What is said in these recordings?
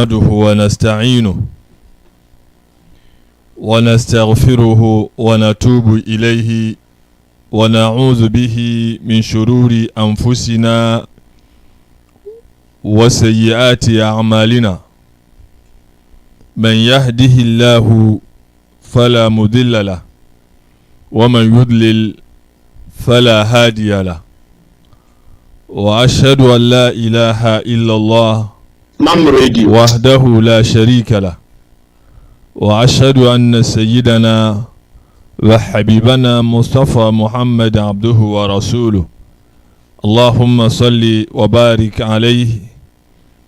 نحمده ونستعينه ونستغفره ونتوب إليه ونعوذ به من شرور أنفسنا وسيئات أعمالنا من يهده الله فلا مضل له ومن يضلل فلا هادي له وأشهد أن لا إله إلا الله وحده لا شريك له وأشهد أن سيدنا وحبيبنا مصطفى محمد عبده ورسوله اللهم صل وبارك عليه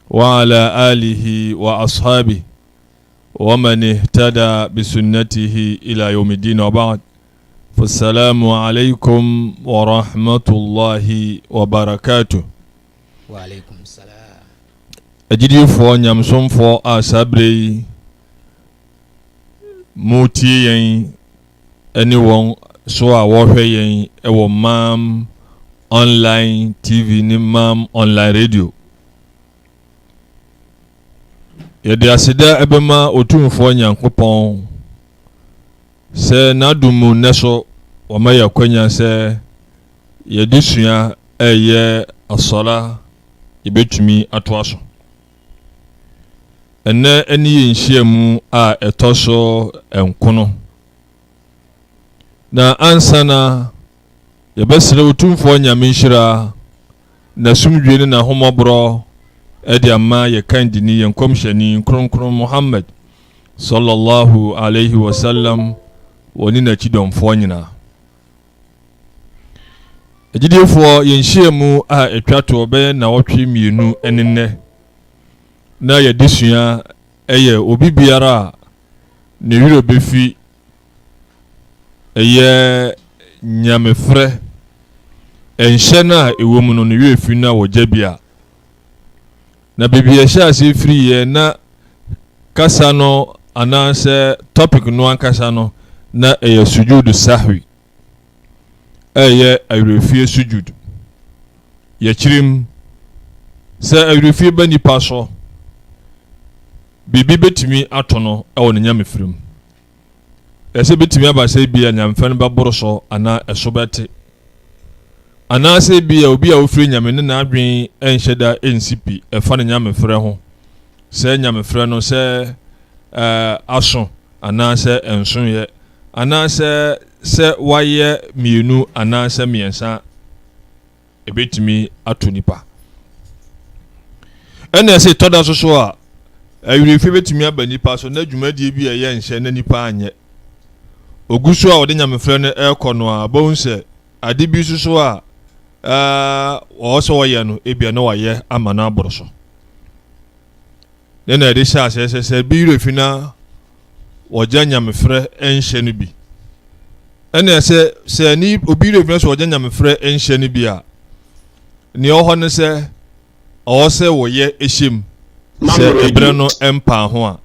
وعلى آله وأصحابه ومن اهتدى بسنته إلى يوم الدين وبعد فالسلام عليكم ورحمة الله وبركاته. وعليكم السلام. أجدي فو نيامسون فو أسابري موتي ين أني وون سوا وحي ين أو مام online TV ni mam online radio. Yɛde aseda ɛbɛma otumfoɔ Nyankopɔn sɛ n'adumu ne so wɔma yɛ kwanya sɛ yɛde sua ɛyɛ asɔla yɛbɛtumi atoa so. Ɛnɛ ɛne yɛ nhyiamu a ɛtɔ so nkono. Na ansana yɛbɛsrɛ otumfoɔ Nyame nhyira na sumdwe ne n'ahomɔborɔ ɛde ama yɛ kandini yɛn kɔmhyɛni kronkron Muhammad sallallahu alaihi wasallam wɔne n'akyi dɔmfoɔ nyinaa. Agyidifoɔ yɛn nhyiamu a ɛtwa to bɛyɛ na wɔtwe mmienu ɛnenɛ na yɛde sua ɛyɛ obi biara a ne werɛ bɛfi ɛyɛ nyamefrɛ ɛnhyɛ no a ɛwɔ mu no ne werɛ fi no a wɔgya bia na baabi ɛhyɛ ase firi yɛ na kasa no anaasɛ topic no ankasa no na ɛyɛ sujud sahwi ɛyɛ awurɛfie sujud. Yɛkyirim sɛ awurɛfie ba nipa so biribi bɛtumi ato no ɛwɔ ne nyamefrɛm ɛsɛ bɛtumi aba sɛ bia nyamefɛ no bɛboro so anaa ɛso bɛte anaasɛ bia obi a ofiri nyame ne n'adwen ɛnhyɛ da ɛnsi pi ɛfa ne nyamefrɛ ho sɛ nyamefrɛ no sɛ aso anaasɛ ɛnsoyɛ anaasɛ sɛ wayɛ mmienu anaasɛ mmiɛnsa ɛbɛtumi ato nipa. Ɛna ɛsɛ tɔda so a awurɛfie bɛtumi aba nipa so na dwumadie bi a ɛyɛ nhyɛ na nipa anyɛ ogu so a wɔde nyamefrɛ no ɛrekɔ no a bɔhu sɛ ade bi so a wɔwɔ sɛ wɔyɛ no ebia na wɔayɛ ama no aboro so. Na ɛde hyɛ aseɛ sɛ bi werɛ fi na wɔgya nyamefrɛ ɛnhyɛ no bi. Ɛna sɛ ni obi werɛ fi na sɛ wɔgya nyamefrɛ ɛnhyɛ no bi a nea ɔwɔ hɔ no sɛ ɔwɔ sɛ wɔyɛ ɛhyɛm sɛ ɛberɛ no ɛmpa ho a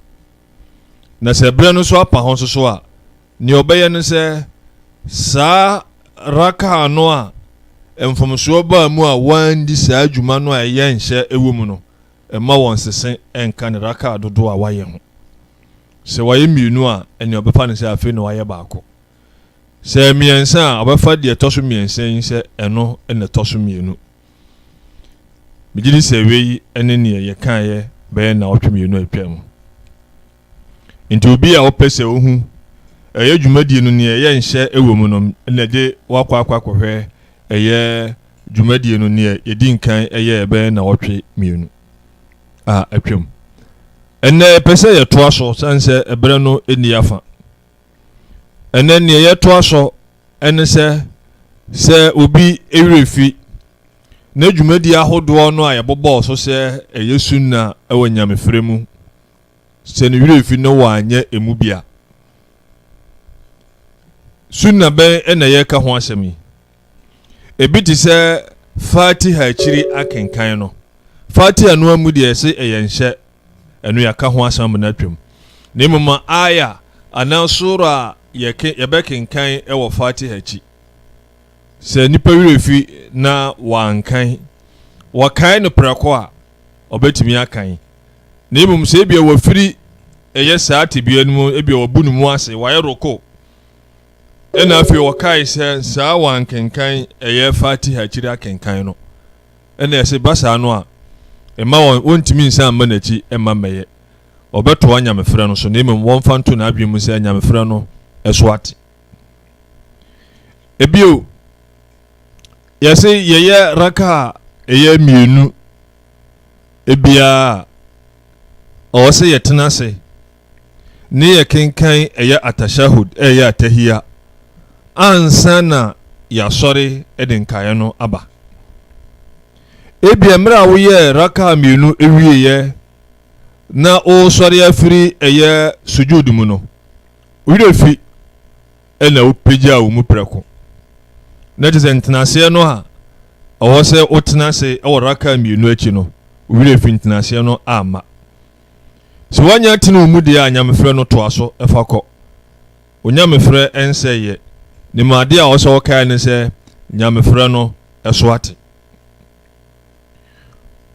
na sɛ ɛberɛ no so apa ho so a nea ɔbɛyɛ no sɛ saa raka no a mfomsoɔ baa mu a wandi saa adwuma no a ɛyɛ nhyɛ ɛwɔ mu no ɛma wɔn sese ɛnka ne raka dodo a wayɛ ho. Sɛ wayɛ mmienu a ɛnea ɔbɛfa no sɛ afei na wayɛ baako. Sɛ mmiɛnsa a ɔbɛfa deɛ ɛtɔ so mmiɛnsa yi sɛ ɛno ɛna ɛtɔ so mmienu. Megye sɛ wei ɛne nea yɛkaeɛ bɛyɛ na ɔtwe mmienu atwa mu. Nti obi a wɔpɛ sɛ ohu ɛyɛ dwumadie no nea ɛyɛ nhyɛ ɛwɔ mu no ɛna de wakɔ akɔhwɛ ɛyɛ dwumadie no nea yɛdi nkan ɛyɛ ɛbɛyɛ na ɔtwe mmienu a atwa mu. Ɛnɛ ɛpɛ sɛ yɛtoa so san sɛ ɛberɛ no ɛnni afa. Ɛnɛ nea yɛtoa so ɛne sɛ obi ɛwerɛ fi na dwumadie ahodoɔ no a yɛbɔbɔɔ so sɛ ɛyɛ sunna ɛwɔ nyamefrɛ mu sɛ ne werɛ fi no wɔanyɛ emu bia. Sunna bɛn ɛna yɛka ho asɛm yi. Ebi te sɛ Fatiha akyiri akenkan no. Fatiha no amu deɛ ɛsɛ ɛyɛ nhyɛ ɛno yɛka ho asɛm na atwam. Na mmom aya anaa sura yɛbɛkenkan ɛwɔ Fatiha akyi. Sɛ nipa werɛ fi na wankan wakan no prɛko a ɔbɛtumi akan na emum se bia wafiri eye saa tibia no mu ebia wabu no mu ase waye roko ena afi wakai se saa wankenkan eye Fatiha kiri akenkan no ena ese basa no a ema wontimi nsa amma nachi ema meye obeto anyamefra no so na emum wonfa nto na abiem se anyamefra no eso ate ebio yase yeye raka eye mienu ebia ose yetena se ne yekenkan eye atashahud eye atahia ansana ya sori edinkaye no aba ebia mra wo ye raka mienu ewiye na o sori afiri eye sujud mu no wirefi ena upija wo mu preko na je ntenase no ha owo se otenase e raka mienu achi no wirefi ntenase no ama so wanya tinu mu de anyamefre no to aso efakọ onyamefre enseye ni made a oso okai ne se nyamefre no eso ate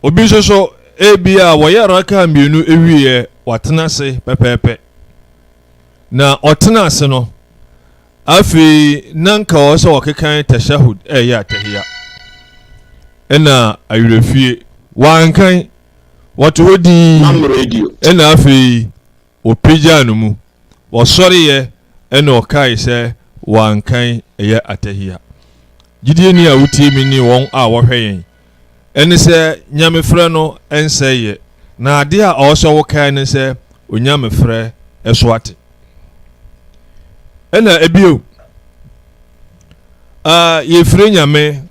obi so ebia wo ye raka mienu ewiye watenase pepepe na otenase no afi nanka oso okekan tashahud ya tahiyya ena ayurefie wankan watu wodi ena afi opija no mu wosori ye ena okai se wankan eye atahia gidie ni a wutie mi ni won a wohwen ene se nyamefre no enseye na ade a oso wokai ne se onyamefre eso ate ena ebio yefre nyame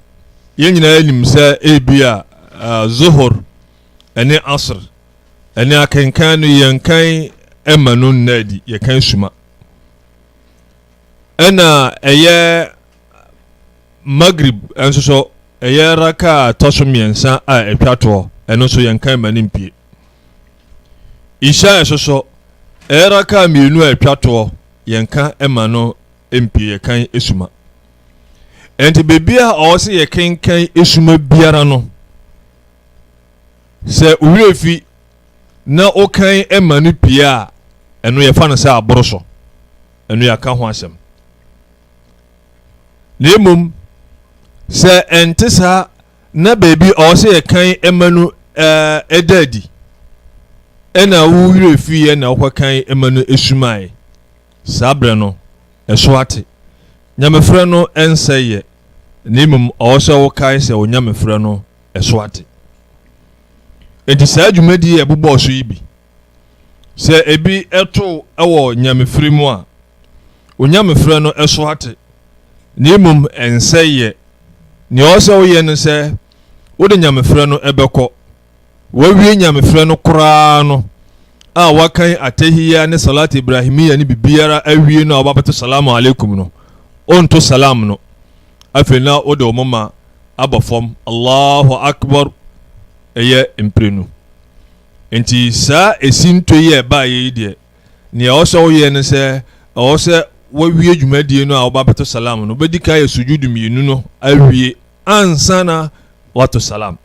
ye nyina elim se ebia zuhur ene asr ene akenkan no yankan emanu nadi yekan suma ena eye maghrib enso so eye raka tosumiensa a etwato eno so yankan manimpie isha enso so eye raka mienu etwato yankan emano empie yekan esuma enti bebia o se yekenkan esuma biara no se urefi na okan emanu pia eno ye fa no se aboroso eno ya ka ho asem lemum se entisa na baby o se yekan emanu edadi ena urefi ye na okwakan emanu esumai sabre no eso ate nyamefre no enseye lemum o se wokai se onyamefre no eso ate enti saa dwumadi e bobɔ so yi bi se ebi eto ewo nyamefre mu a onyamefre no eso ate nemum enseye ne ose wo ye no se wo de nyamefre no ebekɔ wawie nyamefre no koraa no a wakan atahiyya ne salat ibrahimiyya ne bibiara awie no ababeto salamu alaikum no onto salam no afena wo de omama abafom Allahu akbar eye imprenu enti sa esinto ye ba ye de ne oso ye ne se o se wawie dwumadie no a obabeto salam no bedika ye sujudu mienu no awie ansana wato salam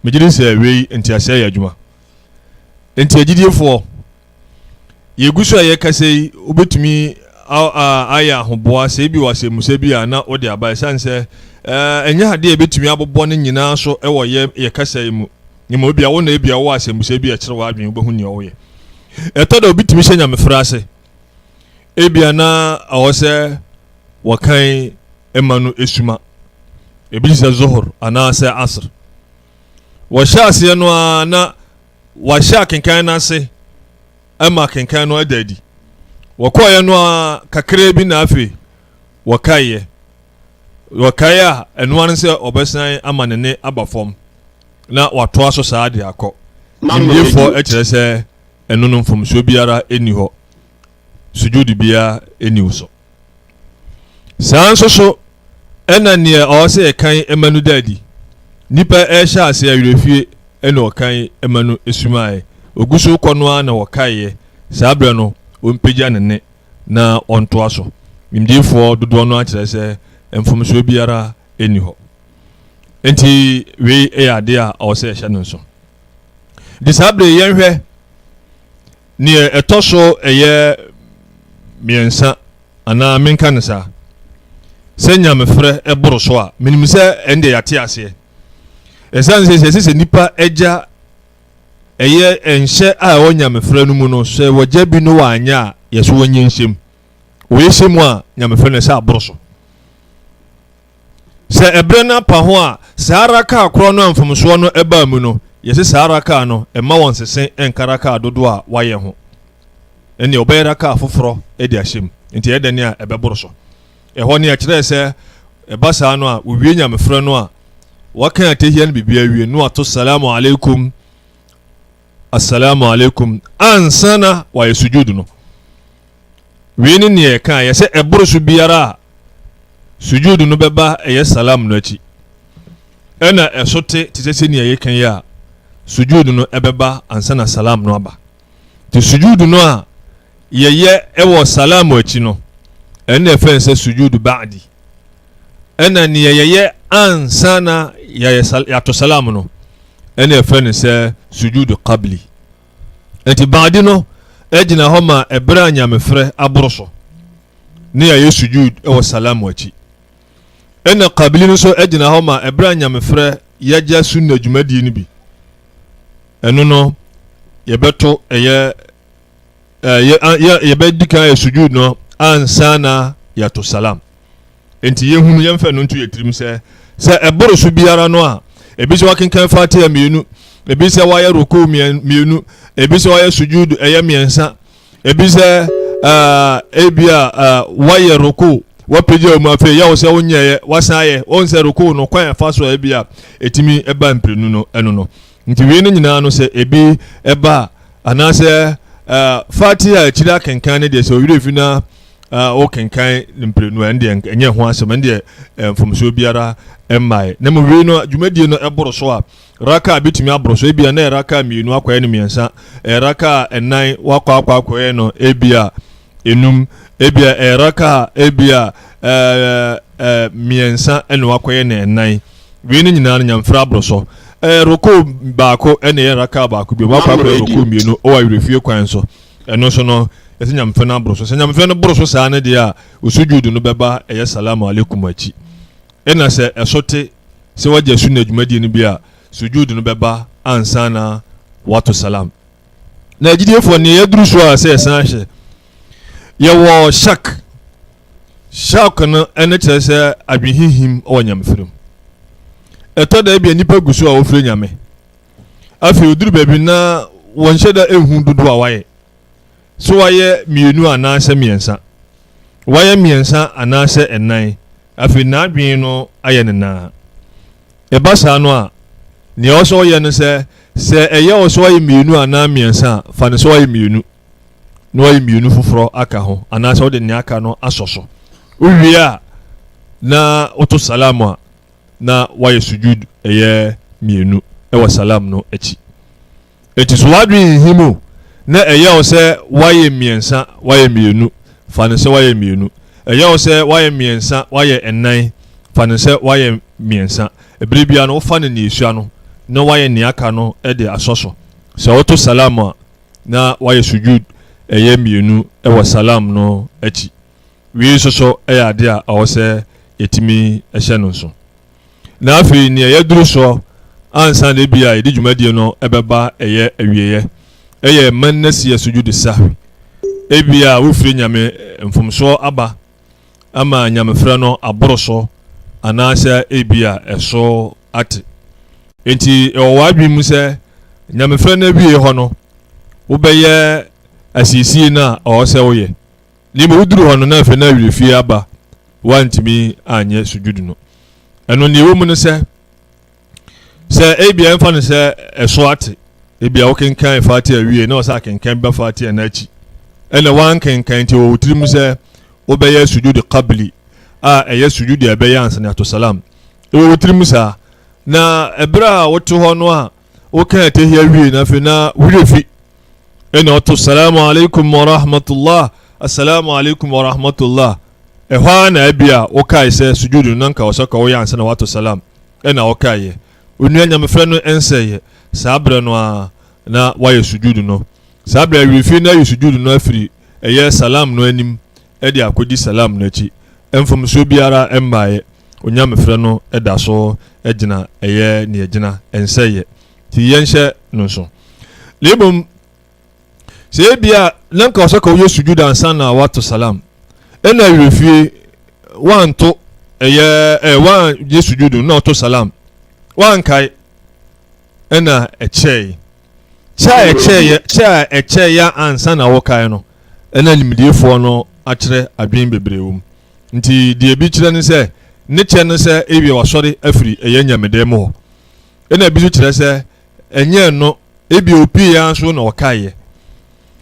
mejiri se wei enti ase ya dwuma enti agidiefo ye guso ye kasei obetumi aya hoboa se bi wase musa bi ana ode aba sanse enya hade e betumi abobɔ ne nyina so e wo ye kasei mu ni mo bia wo na bia wo ase musa bi a kire wa adwen obehu ne wo ye etodo obetumi hyenya mefra ase e bia na awose wakan emanu esuma e bi se zuhur ana se asr wa shase no na wa sha kenkan na se ama kenkan no adadi wakoye no kakre bi na afi wakaya eno an se obesan amanene abafom na wato aso saade akọ nimyefo ekire se eno no mfom so biara eni ho sujudi bia eni uso sanso so ena ne o se kan emanu dadi nipa ehya ase awirefie eno kan emanu esumae oguso kono na wakaye sabre no onpeja nene na onto aso mimdifo dodo no akire se emfomso biara eni ho enti we eyade a o se ehya no so disabre yenhwe ne etoso eye miensa ana menka ne sa senya mefre eboro so a minim se ende yate ase esan se nipa eja eye enhye a wonya mefre no mu no se wogya bi no wanya yeso wonye nhyem woyeshemu a nyamefre ne sa aboro so se ebrena pa ho a saraka akro no amfomso no eba mu no yesi saraka no ema won sesen enkaraka dodo a waye ho ene obayeraka afoforo edi ahyem nti edani a ebeboro so eho ne akire se ebasa no a owie nyamefre no a wakan atehia no bibia wie no ato salamu alaikum assalamu alaikum ansana wa yasujudu no wieni ne kan yese eboro so biara sujudu no beba eye salam no achi ena esote titese ne ye kan ya sujudu no ebeba ansana salam no aba ti sujudu no a yeye ewo salam achi no ena efense sujudu ba'di ena ne yeye ansana ya to salam no ena efense sujudu qabli enti ba'di no ejina homa ebra nyamefre aboroso ne ya sujud ewo salam achi ena qabli no so ejina homa ebra nyamefre yaja sunna jumadi ni bi eno no yebeto eye yebedika sujud no ansana ya to salam enti yehunu yemfa no ntu yetirim se eboro so biara no a ebi se wakenkan fatiha mienu ebi se waya ruku mienu ebi se waya sujud eye miensa ebi se ebia waya ruku wapeje mu afi ya wo se wonye wasaye onse ruku no kwan fa so ebia etimi eba mprenu no eno no nti wi ne nyina no se ebi eba anase fatiha chira kenkan ne de se owire fina o kenkan mprenu ende enye ho asem ende mfomso biara emai na mo wi no dwumadi no eboro so a raka bitimi aboro so ebia na raka mienu akwaye ne miensa raka enan wakwa akwaye no ebia enum ebia raka ebia miensa eno wakwaye ne enan wi ne nyina no nyamfra aboro so roko baako ene raka baako bi wakwa roko mienu o wa refie kwan so eno so no yesinya mfe na aboro so senya mfe no boro so saa ne dia osujudu no beba eye salamu alaikum achi ena se esote se waje sunna adwumadi ni bia sujudu no beba ansana watu salam na agidefo ne yaduru so a se esan hye yewo shak no ene kire se adwehihim o nyamfirem etoda bia nipa guso a ofre nyame afi oduru baby na wonhyeda ehu dodo a waye so waye mienu anase miensa waye miensa anase enan afi na adwen no aye ne na ebasa no a ne oso ye no se eye oso waye mienu ana miensa fa ne so waye mienu no waye mienu foforo aka ho anase ode ne aka no asoso uwia na oto salamu a na waye sujud eye mienu ewa salam no echi eti so wadwen himu na eye o se waye miensa waye mienu fa ne se waye mienu eye o se waye miensa waye enan fa ne se waye miensa ebribia no fa ne niesua no na waye ne aka no e de asoso se oto salam na waye sujud eye mienu ewa salam no echi wi soso eye ade a o se etimi ehye no so na afi ne eye duru so ansa de bia edi dwumadi no ebeba eye awieye eye mannasi ya sujudu sahwi ebia wofiri nyame mfomso aba ama nyame fra no aboroso anasa ebia eso ate enti ewwadwi mu se nyame fra na wie ho no wobeye asisi na o se woye limu uduru ho no na fe na wirefie aba wantimi anye sujudu no eno ni wo mu no se ebia mfa no se eso ate ebia wokenkan fatiha wie na osa kenkan ba fatiha na chi ene wan kenkan ti wo tirim se obeye sujudu qabli eye sujudu ebeye ansana to salam wo tirim sa na ebra woto ho no a wokan tehia wie na fe na wirefi ene oto salamu alaikum wa rahmatullah assalamu alaikum wa rahmatullah ehwa na ebia wokai se sujudu nanka osaka wo yansana wato salam ene wokai onu anyamefre no enseye sabre no a na wayɛ sujudu no saa bra awurefie na yɛ sujudu no afiri ɛyɛ salam no anim ɛde akɔdi salam no akyi ɛmfomso biara ɛmbaeɛ onyamefrɛ no ɛda so ɛgyina ɛyɛ ne ɛgyina ɛnsɛyɛ ti yɛnhyɛ no nso lebom sɛ bia nanka ɔsaka woyɛ sujudu ansa na wato salam ɛna awurefie wanto ɛyɛ wan yɛ sujudu na ɔto salam wankae ɛna ɛkyɛe kyɛ ansa na wɔkae no ɛna limdiefoɔ no akyerɛ adwen bebree wom nti deɛ bi kyerɛ ne sɛ ne kyɛ no sɛ ebi wasɔre afiri ɛyɛ nyamedɛm hɔ ɛna bi so kyerɛ sɛ ɛnyɛ no ebi opie ya nso na wɔkaeɛ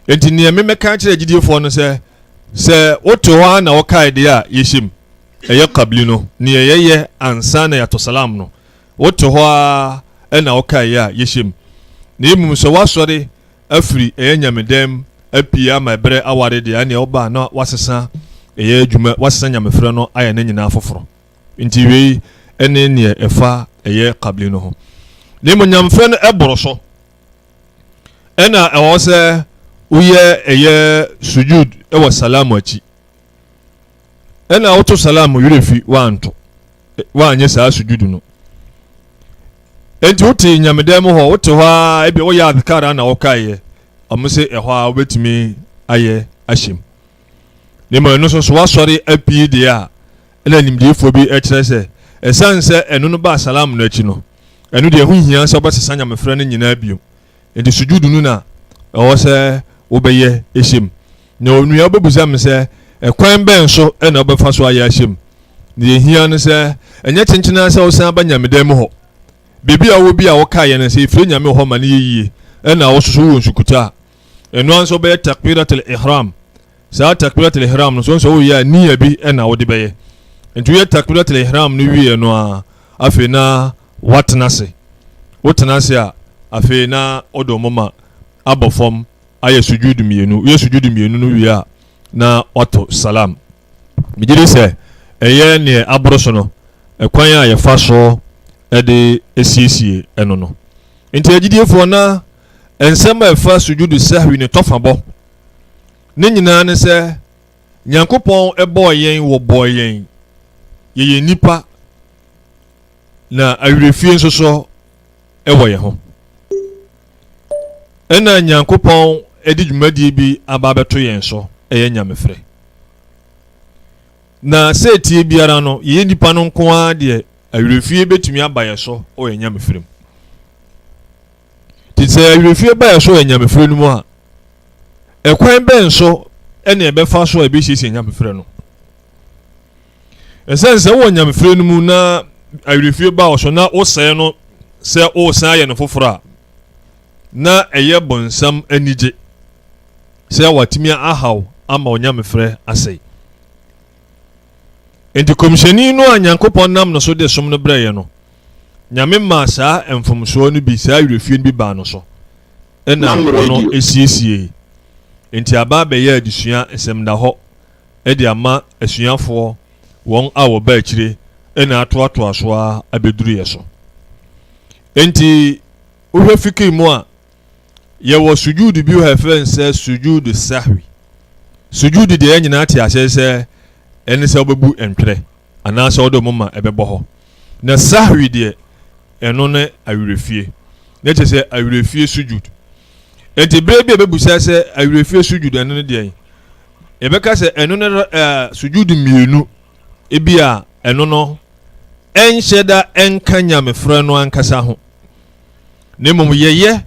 nti nea memɛka kyerɛ gyidiefoɔ no sɛ wote hɔ na wɔkae deɛ a yɛhyɛm ɛyɛ kabli no nea yɛyɛ ansa na yɛato salam no wote hɔ a ɛna wɔkaeɛ a yɛhyɛm na emum sɛ wasɔre afiri ɛyɛ nyamedɛm apie ama ɛbrɛ aware deɛ ɛne ɔba na wasesa ɛyɛ adwuma wasesa nyamefrɛ no ayɛ ne nyinaa foforɔ nti wei ɛne neɛ ɛfa ɛyɛ kabli no ho na emu nyamefrɛ no ɛboro so ɛna ɛwɔ sɛ woyɛ ɛyɛ sujud ɛwɔ salamu akyi ɛna woto salamu werɛfi wanyɛ saa sujudu no enti wote nyamedɛm hɔ wote hɔ a ebi woyɛ adhikara na wɔkaeɛ ɔmo sɛ ɛhɔ a wobɛtumi ayɛ ahyɛm ne ma ɛno so wasɔre apie deɛ a ɛna nimdiefoɔ bi ɛkyerɛ sɛ ɛsan sɛ ɛno no ba salam no akyi no ɛno deɛ ho hia sɛ wobɛsesa nyamefrɛ no nyinaa bio enti sujudu no na ɛwɔ sɛ wobɛyɛ ahyɛm na onua wobɛbusa me sɛ ɛkwan bɛn so ɛna wobɛfa so ayɛ ahyɛm na yɛhia no sɛ ɛnyɛ kyenkyena sɛ wosan ba nyamedɛm hɔ bebi a wo bi a wɔkaeɛ no sɛ ɛfiri nyame hɔ ma no yɛyie ɛna wo soso wɔ nsukuta ɛno anso bɛyɛ takbiratul ihram saa takbiratul ihram no so nso woyɛ a niya bi ɛna wode bɛyɛ nti woyɛ takbiratul ihram no wie no a afei na watena se wotena se a afei na wode ɔmoma abɔ fam ayɛ sujudu mmienu woyɛ sujudu mmienu no wie a na wato salam megyere sɛ ɛyɛ neɛ aboro so no ɛkwan a yɛfa so ɛde esiesie ɛno no nti agyidiefoɔ na nsɛm a ɛfa sujudu sahwi ne tɔfabɔ ne nyinaa ne sɛ nyankopɔn ɛbɔɔ yɛn wɔbɔɔ yɛn yɛyɛ nipa na awerɛfie nso so ɛwɔ yɛn ho ɛna nyankopɔn ɛde dwumadie bi aba abɛto yɛn so ɛyɛ nyamefrɛ na sɛ tie biara no yɛyɛ nipa no nko ara deɛ awerɛfie bɛtumi aba yɛ so ɔyɛ nyamefrɛ mu nti sɛ awerɛfie ba yɛ so ɔyɛ nyamefrɛ no mu a ɛkwan bɛn so ɛne ɛbɛfa so a ɛbɛsiesie nyamefrɛ no ɛsɛn sɛ wɔ nyamefrɛ no mu na awerɛfie ba wɔ so na wosɛe no sɛ wosan ayɛ no foforɔ a na ɛyɛ bɔnsam anigye sɛ watumi ahaw ama onyamefrɛ asɛe enti komisyɛni no a nyankopɔn nam no so de som no brɛyɛ no nyame ma saa mfomsoɔ no bi saa awerɛfie no bi baa no so ɛna ɔno esiesie enti aba bɛyɛ adesua nsɛm da hɔ ɛde ama asuafoɔ wɔn a wɔba akyire ɛna atoatoa so a abɛduru yɛ so enti wohwɛ fikiri mu a yɛwɔ sujudu bi wɔ hɛfɛ nsɛ sujudu sahwi sujudu deɛ nyinaa te ahyɛ sɛ ɛne sɛ wobɛbu ntwerɛ anaasɛ wode mo ma ɛbɛbɔ hɔ na sahwi deɛ ɛno ne awerɛfie na kyerɛ sɛ awerɛfie sujud enti berɛ bi a bɛbusa sɛ awerɛfie sujud ɛno ne deɛ yɛbɛka sɛ ɛno ne sujudu mmienu ebi a ɛno no ɛnhyɛ da ɛnka nyamefrɛ no ankasa ho na mmom yɛyɛ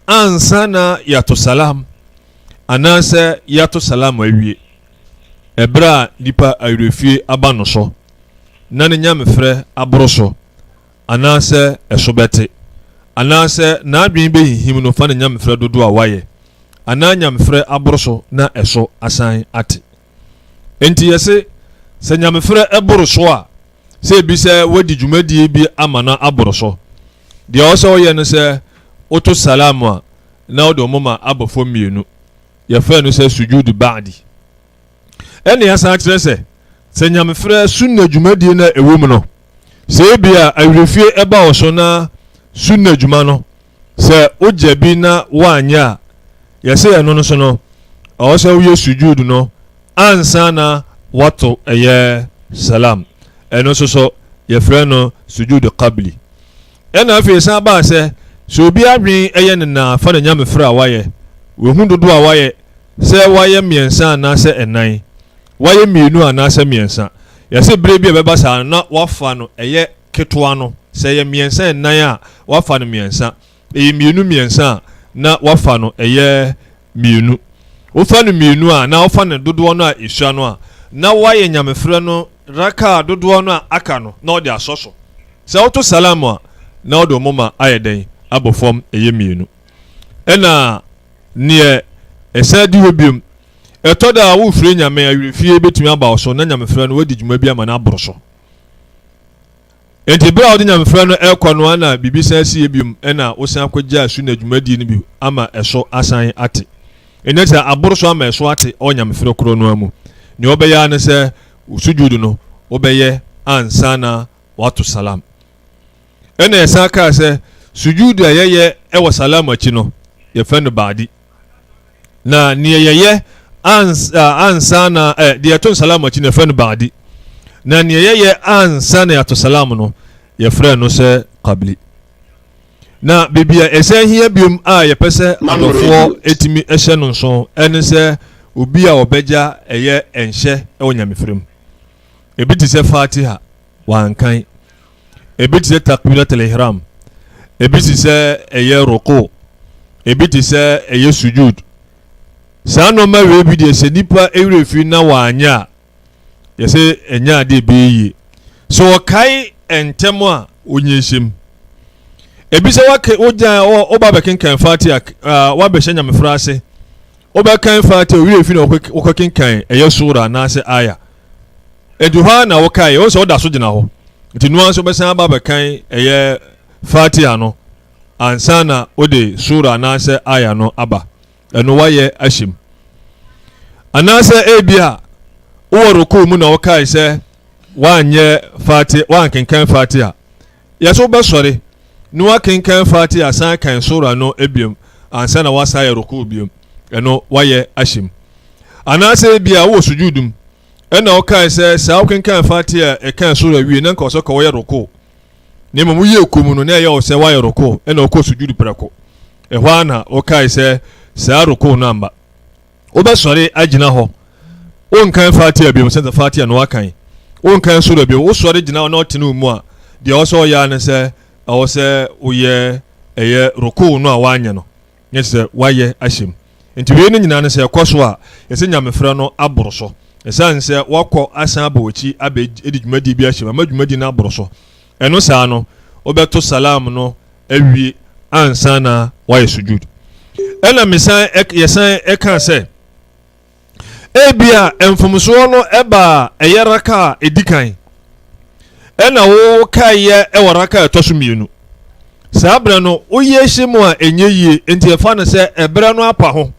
ansa na yɛato salam anaasɛ yɛato salam awie ɛberɛ a nipa awerɛfie aba no so na ne nyamefrɛ aboro so anaasɛ ɛso bɛte anaasɛ n'adwene bɛhihim no fa ne nyamefrɛ dodo a wayɛ anaa nyamefrɛ aboro so na ɛso asan ate enti yɛse sɛ nyamefrɛ ɛboro so a sɛ ebi sɛ wadi dwumadie bi ama na aboro so deɛ ɔsɛ ɔyɛ no sɛ woto salam a na wode ɔmoma abɔ fam mmienu yɛfrɛ no sɛ sujudu ba'di ɛne yɛsan kyerɛ sɛ nyamefrɛ sunna dwumadie na ɛwɔ mu no sɛ ebi a awerɛfie ɛba wɔ so na sunna dwuma no sɛ wogya bi na woanyɛ a yɛsɛ ɛno no so no ɔwɔ sɛ woyɛ sujud no ansa na wato ɛyɛ salam ɛno so so yɛfrɛ no sujud qabli ɛna afei san baa sɛ obi adwen ɛyɛ ne na fa ne nyamefrɛ a wayɛ wɔhu dodo a wayɛ sɛ wayɛ mmiɛnsa anaasɛ ɛnan wayɛ mmienu anaasɛ mmiɛnsa yɛsɛ bere bi a bɛba saa na wafa no ɛyɛ ketewa no sɛ yɛ mmiɛnsa ɛnan a wafa no mmiɛnsa ɛyɛ mmienu mmiɛnsa na wafa no ɛyɛ mmienu wofa no mmienu a na wofa no dodoɔ no a ɛsua no a na wayɛ nyamefrɛ no raka dodoɔ no a aka no na ɔde asɔ so sɛ woto salam a na ɔde ɔmoma ayɛ dɛn abɔ fam ɛyɛ mmienu ɛna neɛ ɛsɛ di hɔ biom ɛtɔ da a wofire nyame awerɛfie bɛtumi aba wo so na nyamefrɛ no wadi dwuma bi ama no aboro so enti bere a wode nyamefrɛ no ɛkɔ no ana biribi san sie biom ɛna wosan akɔgya asu na adwumadie no bi ama ɛso asan ate ɛnɛ sɛ aboro so ama ɛso ate ɔ nyamefrɛ korɔ no amu nea wɔbɛyɛ ne sɛ sujud no wɔbɛyɛ ansa na wato salam ɛna yɛsan kaa sɛ sujud a yɛyɛ ɛwɔ salam akyi no yɛfɛ no baadi na nea yɛyɛ ansa na deɛ ɛto salam akyi no yɛfɛ no baadi na nea yɛyɛ ansa na yɛato salam no yɛfrɛ no sɛ qabli na baabi a ɛsɛ hia biom a yɛpɛ sɛ adɔfoɔ ɛtumi ɛhyɛ no nso ɛne sɛ obi a ɔbɛgya ɛyɛ ɛnhyɛ ɛwɔ nyamefrɛ mu ebi te sɛ fatiha wankan ebi te sɛ takbiratul ihram ebi te sɛ ɛyɛ ruku ebi te sɛ ɛyɛ sujud saa nɔɔma wei bi deɛ sɛ nipa ɛwerɛ fi na wanyɛ a yɛsɛ ɛnyɛ adeɛ bɛyie so wɔkae ɛntɛm a ɔnyɛ hyɛm ebi sɛ wogya woba bɛkenkan fatiha wabɛhyɛ nyamefrɛ ase wobɛkan fatiha ɔwerɛ fi na wokɔkenkan ɛyɛ sura anaasɛ aya ɛdu hɔ na wokae wo sɛ woda so gyina hɔ nti noa nso bɛsan aba bɛkan ɛyɛ fatiha no ansa na wode sura anaasɛ aya no aba ɛno wayɛ ahyɛm anaasɛ ebi a wowɔ roko mu na wokae sɛ woanyɛ fatiha woankenkan fatiha yɛsɛ wobɛsɔre na woakenkan fatiha san kan sura no ebiom ansa na wasa yɛ roko biom ɛno wayɛ ahyɛm anaasɛ ebi a wowɔ sujudum ɛna wokae sɛ saa wokenkan fatiha ɛkan sura wie na nka ɔsɛ ka wɔyɛ roko ne mmom woyɛ komu no na ɛyɛ wo sɛ woayɛ roko ɛna wokɔ sujud prɛko ɛhɔ a na wokae sɛ saa roko no amba wobɛsɔre agyina hɔ wonkan fatiha biom sɛ fatiha no wakan wonkan sura biom wosɔre gyina hɔ na ɔtene wo mu a deɛ ɔwɔ sɛ ɔyɛ ne sɛ ɛwɔ sɛ woyɛ ɛyɛ roko no a woanyɛ no nyɛ sɛ woayɛ ahyɛm nti wei no nyinaa no sɛ ɛkɔ so a yɛsɛ nyamefrɛ no aboro so ɛsiane sɛ wakɔ asan aba wɔkyi ɛde dwumadie bi ahyɛm ama dwumadie no aboro so ɛno saa no wobɛto salam no awie ansa na wayɛ sujud ɛna yɛsan ɛka sɛ ebia mfomsoɔ no ɛba ɛyɛ raka a ɛdi kan ɛna wo kaeɛ ɛwɔ raka a ɛtɔ so mmienu saa berɛ no woyɛ hyɛ mu a ɛnyɛ yie enti ɛfa no sɛ ɛberɛ no apa ho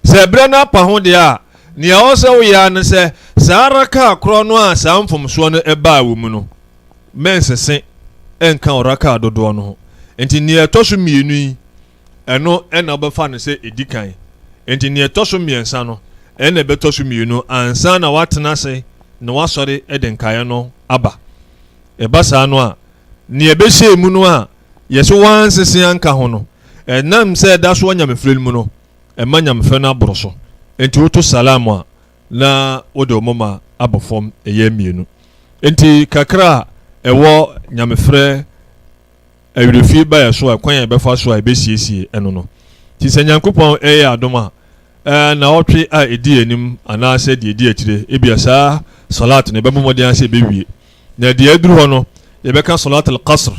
sɛ ɛberɛ no apa ho deɛ a nea ɔwɔ sɛ woyɛ ne sɛ saa raka korɔ no a saa mfomsoɔ no ɛbaa wɔ mu no mɛnsese ɛnka wo raka dodoɔ no ho enti nea ɛtɔ so mmienu yi ɛno ɛna wobɛfa no sɛ ɛdi kan enti nea ɛtɔ so mmiɛnsa no ɛna ɛbɛtɔ so mmienu ansa na watena ase na wasɔre ɛde nkaeɛ no aba ɛba saa no a nea ɛbɛhyɛ mu no a yɛsɛ wansese anka ho no ɛnam sɛ ɛda so nyamefrɛ mu no ɛma nyamefrɛ no aboro so enti woto salam a na wode ɔmoma abɔ fam ɛyɛ mmienu enti kakra a ɛwɔ nyamefrɛ awerɛfie ba yɛ so a kwan yɛ bɛfa so a ɛbɛsiesie ɛno no nti sɛ nyankopɔn ɛyɛ adom a na ɔtwe a ɛdi anim anaasɛ deɛ ɛdi akyire ebia saa salat no ɛbɛbɔ mmɔden asɛ ɛbɛwie na deɛ aduru hɔ no yɛbɛka salat al-qasr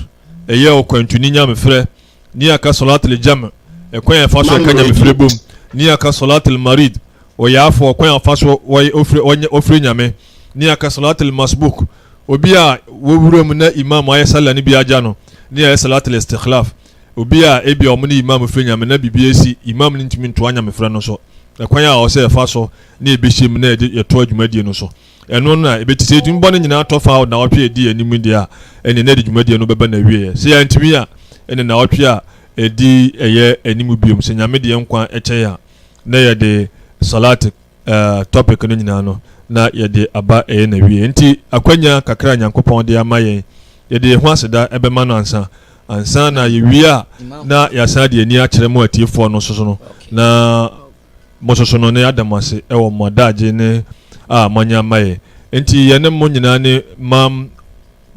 ɛyɛ ɔkwantuni nyamefrɛ ni aka salat al-jam ɛkwan yɛ fa so ɛka nyamefrɛ bom ni aka salat al-marid ɔyɛ afɔ ɔkwan yɛ fa so ɔfrɛ nyame ni aka salat al-masbuk obi a wɔwura mu na imam ayɛ sala ne bi agya no ni ayɛ salat al-istikhlaf obi a ebi ɔmo ne imam frɛ nyame na bibi esi imam ne ntumi ntoa nyamefrɛ no so ɛkwan a ɔsɛ ɛfa so ne ɛbɛhyɛ mu na yɛto adwumadie no so ɛno na ɛbɛti sɛ ɛtumi bɔ no nyinaa tɔ fa na wɔtwe ɛdi anim deɛ a ɛne na de dwumadie no bɛba na wieɛ sɛ yɛntumi a ɛne na wɔtwe a edi eye enimu biom se nyame de nkwa eche ya na ye de salat topic no nyina no na ye de aba eye na wie nti akwanya kakra Nyankopɔn de amaye ye de ho aseda ebema no ansa na ye wie a na ya sa de ani akere mo atiefo no soso no na mo soso no ne adamase ewo modaje ne manya amaye nti ye ne mo nyina ne mam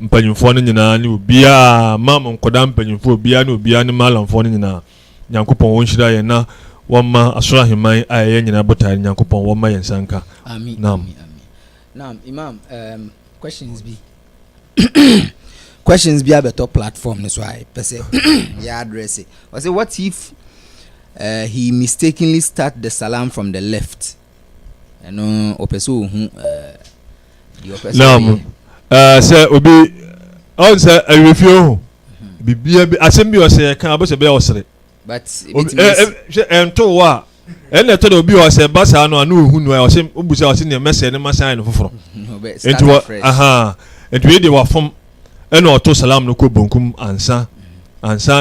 mpanyimfo no nyina ne obia mam nkoda mpanyimfo obia ne obia ne malamfo no nyina Nyankopɔn won hyira ye na wama asura himan aye nyina botaare Nyankopɔn wama ye nsanka. Amen. Naam. Naam, Imam, questions be questions be about top platform this why person yeah address it. I say what if he mistakenly start the salam from the left? No opeso the opeso. Naam. Say obi on say refio bibia bi asem bi o say kan abo say be o sere. But ento wa ene to de obi o say basa no anu hu no o say obusa o say ne message ne masan no foforo. Enti wa enti we de wa fom ene o to salam no ko bonkum ansa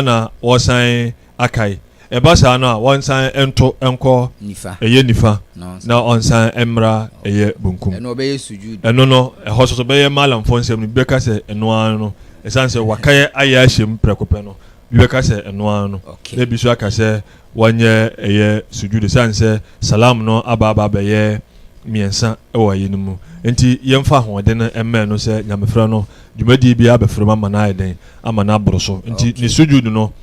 na o san akai e basa no a won san ento enko nifa na on san emra eye bonkum eno be sujud eno no e hoso be malam fon sem no be ka se eno an no e san se wakaye aya hyem prekope no be ka se eno an no e bi so aka se wanye eye sujud san se salam no aba be ye miensa e wa yinimu enti yemfa hoden emme no se nyamefra no dwumadi bia be frema mana eden ama na abroso enti ni sujud no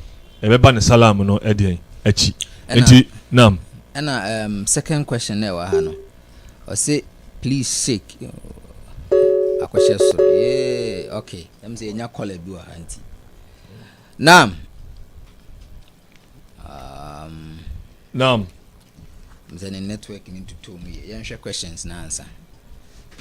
e be ba ne salam no eden achi enti nam and second question there wa ha no o say please shake akwashe so yeah okay them say nya call bi wa anti nam the network into two me yensha questions na answer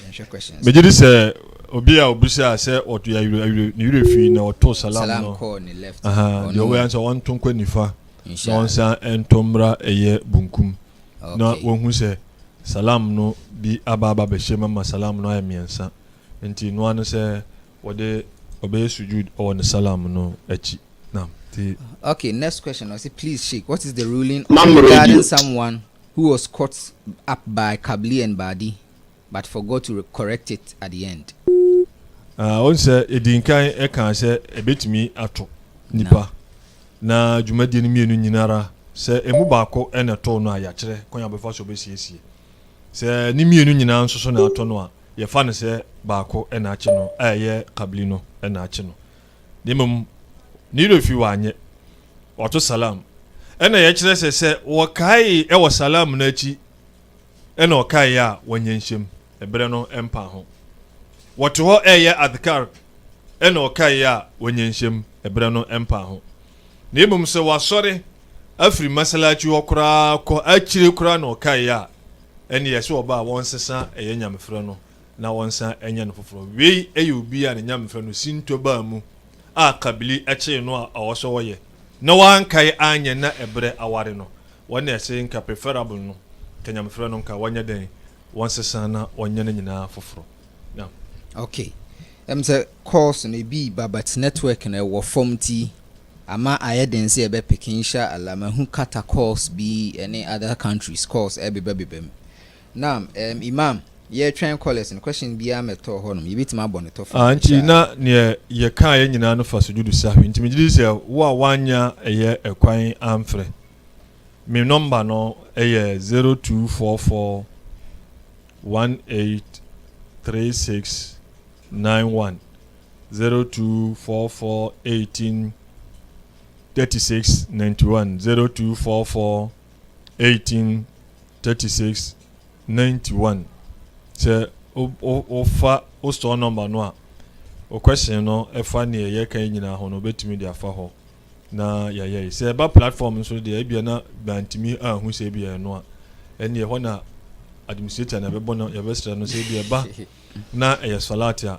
yensha questions me just say obi a obusa say oto ya ni refi na oto salam no call ni left the way answer one ton kwa nifa na onsa entomra eye bunkum na wonhu say salam no bi ababa be shema ma salam no ayemiensa enti no anu say wode obey sujud on salam no achi nam okay next question I say please sheikh what is the ruling regarding someone who was caught up by Kabli and Badi but forgot to correct it at the end? On say edinkan e kan say ebetimi ato nipa na dwumadi ni mienu nyinara say emu baako e na to no ayakere konya befa so besiesie say ni mienu nyina nso so na ato no a ye fa ne say baako e na ache no aye Kabli no e na ache no demum ni refi wanye wato salam ena ye kire se wokai e wo salam na achi ena okai ya wanyenhyem ebere no empa ho wato ho eye adhkar ena okai ya wanyenhyem ebere no empa ho na emum se wasore afri masalachi okura ko akire kura na okai ya ena yese oba wonsesa eye nyamefre no na wonsa enya no foforo wei eye obi a na nyamefre no sinto ba mu a Kabili eche no a awoso woye na wan kai anya na ebre aware no wona ese nka preferable no kenya mfra no nka wanya den wonsesa na wonya na nyina foforo na okay say course no bi babat network na wo form ti ama ayeden se ebe pikinsha alama hu kata course bi any other countries course ebebebem now imam ye train callers and question bi ameto honum ye bitima abon to fa anti na ne ye kan ye nyina no fa sujudu sahwi nti mejidi se wo wanya eye ekwan amfre me number no eye 0244 183691 0244 183691 0244 183691 se o fa o store number no a o question no e fa ne ye kan nyina ho no betimi dia fa ho na ye se ba platform so de bia na bantimi hu se bia no a ene ho na administrator na bebo no ye bestra no se bia ba na e salatia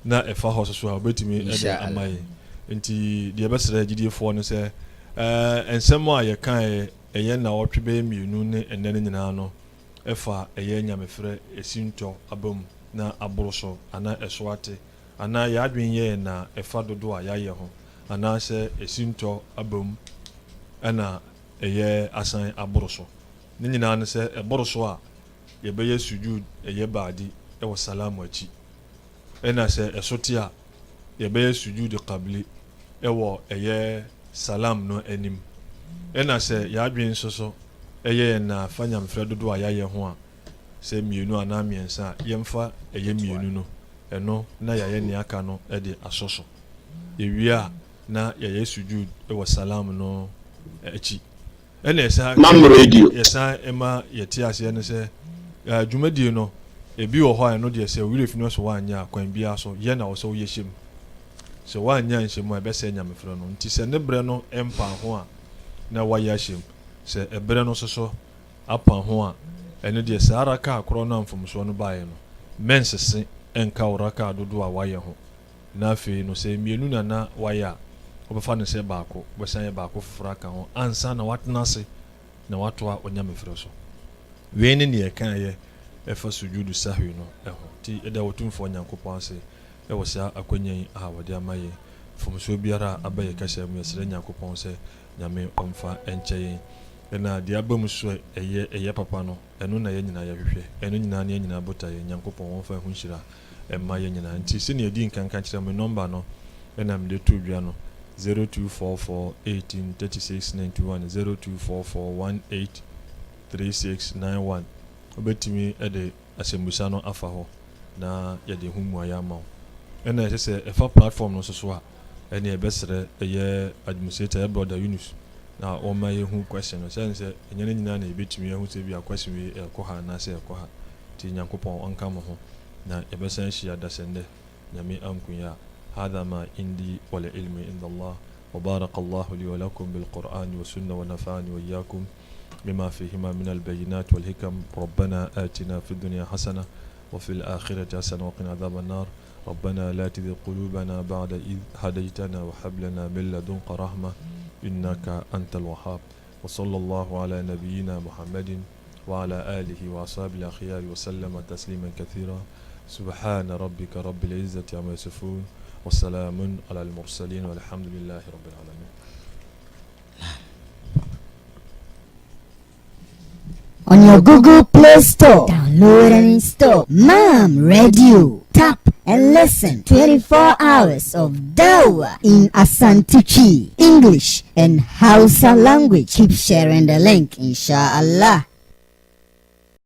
na e fa ho so a betimi e de amaye nti de bestra gidifo no se ensemo a ye kan ye na o twebe mienu ne enne nyina no efa eye nyamefre esinto abom na aboroso ana eswate ana ya adwen ye na efa dodo a yaye ho ana se esinto abom ɛna ɛyɛ asan aboro so ne nyinaa ne sɛ ɛboro so a yɛbɛyɛ sujud ɛyɛ baadi ɛwɔ salamu akyi ɛna sɛ ɛso te a yɛbɛyɛ sujud qabli ɛwɔ ɛyɛ salam no anim ɛna sɛ yɛadwen nso so ɛyɛ na fa nyamfrɛ dodo a yɛayɛ ho a sɛ mmienu anaa mmiɛnsa a yɛmfa ɛyɛ mmienu no ɛno na yɛayɛ ne aka no ɛde asɔ so yɛwie a na yɛyɛ sujud ɛwɔ salam no akyi ɛna yɛsan ɛma yɛte aseɛ no sɛ dwumadie no ebi wɔ hɔ a ɛno deɛ sɛ owurɛ fi no so woanyɛ a kwan biara so yɛ na wɔ sɛ woyɛ hyɛm sɛ woanyɛ nhyɛmu a ɛbɛsɛ nyamefrɛ no nti sɛ ne berɛ no ɛmpa ho a na wayɛ ahyɛm sɛ ɛberɛ no soso apa ho a ɛno deɛ saa raka korɔ no amfomsoɔ no baeɛ no mɛnsese ɛnka wo raka dodo a wayɛ ho na afei no sɛ mmienu na wayɛ a wobɛfa no sɛ baako wobɛsan yɛ baako foforɔ aka ho ansa na watena ase na watoa onyamefrɛ so wei ne neɛ ɛkaeɛ ɛfa sujudu sahwi no ɛho nti ɛda wɔtumfoɔ nyankopɔn ase ɛwɔ saa akwanya yi a wɔde ama yɛ fomsoɔ biara a aba yɛ kasa mu yɛsrɛ nyankopɔn sɛ nyame ɔmfa ɛnkyɛ yɛn ɛna deɛ aba mu so ɛyɛ papa no ɛno na yɛn nyinaa yɛhwehwɛ ɛno nyinaa ne yɛn nyinaa bota yɛ nyankopɔn wɔmfa ho nhyira ɛma yɛn nyinaa nti sɛnea ɛdi nkanka kyerɛ me nɔmba no ɛna mede to dwa no 0244 18 36 91 0244 18 36 91 wobɛtumi ɛde asɛmbusa no afa hɔ na yɛde ho mmuayɛ ama wo ɛna ɛsɛ sɛ ɛfa platform no so a ɛne ɛbɛsrɛ ɛyɛ administrator brother Yunus na ɔma yɛhu question no sɛne sɛ ɛnyɛ no nyinaa na yɛbɛtumi yɛhu sɛ bi a question wei ɛkɔ ha anaasɛ ɛkɔ ha nti nyankopɔn ɔnka mo ho na yɛbɛsan hyia dasɛndɛ nyame ankunya هذا ما عندي والعلم عند الله وبارك الله لي ولكم بالقرآن والسنة ونفعني وإياكم بما فيهما من البينات والحكم ربنا آتنا في الدنيا حسنة وفي الآخرة حسنة وقنا عذاب النار ربنا لا تزغ قلوبنا بعد إذ هديتنا وهب لنا من لدنك رحمة إنك أنت الوهاب وصلى الله على نبينا محمد وعلى آله وأصحابه الأخيار وسلم تسليما كثيرا سبحان ربك رب العزة عما يصفون وسلام على المرسلين والحمد لله رب العالمين. On your Google Play Store, download and install Mam Radio. Tap and listen 24 hours of Dawa in Asantuchi, English and Hausa language. Keep sharing the link, inshallah.